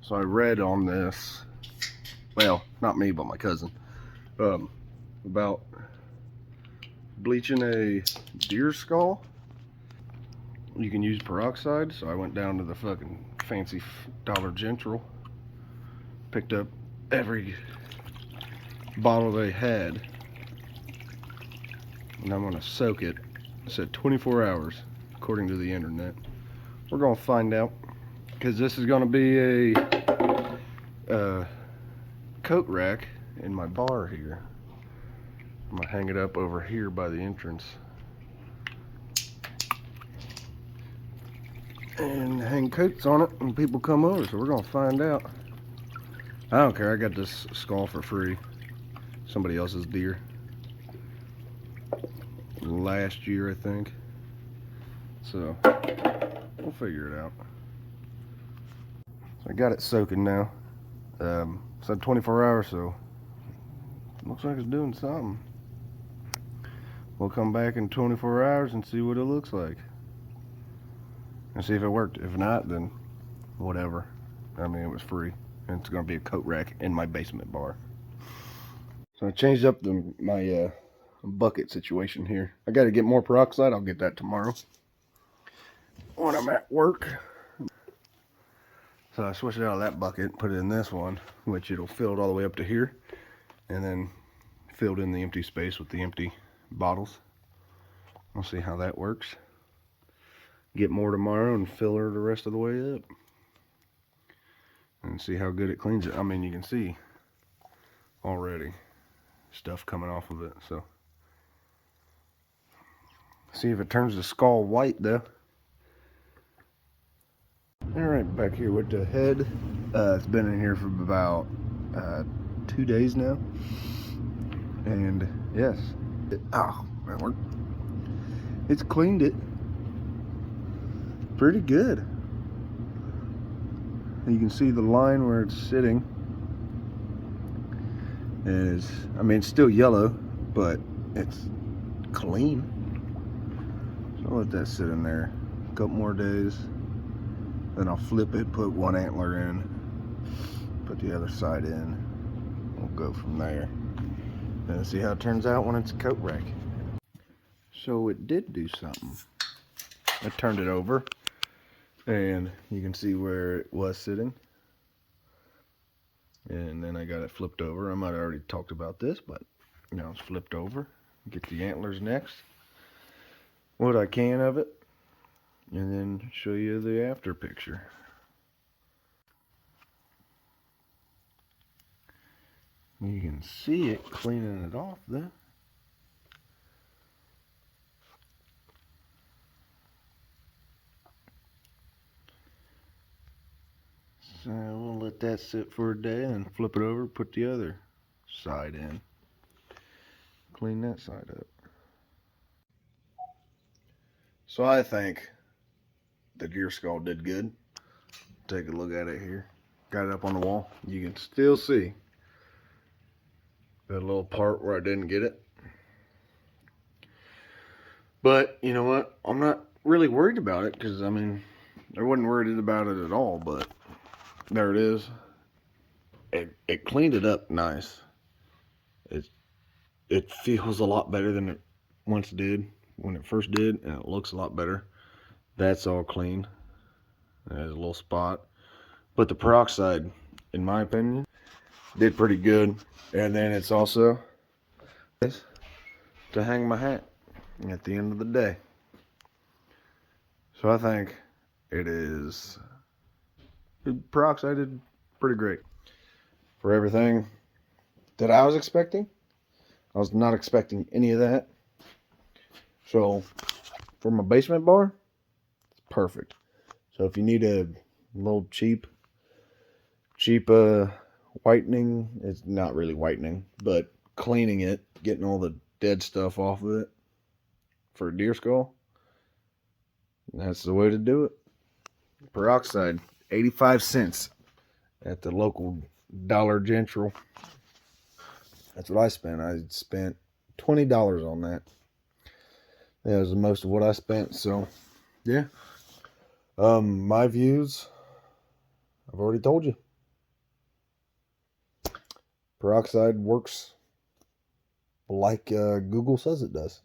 So I read on this, well, not me, but my cousin, about bleaching a deer skull. You can use peroxide, so I went down to the fucking fancy Dollar General, picked up every bottle they had, and I'm gonna soak it. It said 24 hours, according to the internet. We're gonna find out, because this is gonna be a coat rack in my bar here. I'm gonna hang it up over here by the entrance and hang coats on it when people come over, so we're gonna find out. I don't care, I got this skull for free. Somebody else's deer. Last year, I think. So, we'll figure it out. So I got it soaking now. Said 24 hours, so looks like it's doing something. We'll come back in 24 hours and see what it looks like. And see if it worked. If not, then whatever. I mean, it was free. And it's going to be a coat rack in my basement bar. So I changed up my bucket situation here. I got to get more peroxide. I'll get that tomorrow when I'm at work. So I switched it out of that bucket, put it in this one, which it'll fill it all the way up to here. And then filled in the empty space with the empty bottles. We'll see how that works. Get more tomorrow and fill her the rest of the way up. And see how good it cleans it. I mean, you can see already stuff coming off of it. So see if it turns the skull white though. Alright, back here with the head. It's been in here for about 2 days now. And yes, that worked. It's cleaned it pretty good. You can see the line where it's sitting. And it's still yellow, but it's clean. So I'll let that sit in there a couple more days. Then I'll flip it, put one antler in, put the other side in. We'll go from there. And see how it turns out when it's a coat rack. So it did do something. I turned it over, and you can see where it was sitting. And then I got it flipped over. I might have already talked about this, but now it's flipped over. Get the antlers next. What I can of it. And then show you the after picture. You can see it cleaning it off there. So we'll let that sit for a day and flip it over, put the other side in. Clean that side up. So I think the deer skull did good. Take a look at it here. Got it up on the wall. You can still see that little part where I didn't get it. But you know what? I'm not really worried about it because I mean, I wasn't worried about it at all. But there it is. It cleaned it up nice. It feels a lot better than it once did when it first did, and it looks a lot better. That's all clean. There's a little spot, but the peroxide, in my opinion, did pretty good. And then it's also to hang my hat at the end of the day. So I think peroxide did pretty great for everything that I was expecting. I was not expecting any of that. So for my basement bar, it's perfect. So if you need a little cheap whitening, it's not really whitening, but cleaning it, getting all the dead stuff off of it for a deer skull, that's the way to do it. Peroxide, 85 cents at the local Dollar General. That's what I spent. I spent $20 on that. That was most of what I spent. So yeah, my views, I've already told you. Peroxide works like Google says it does.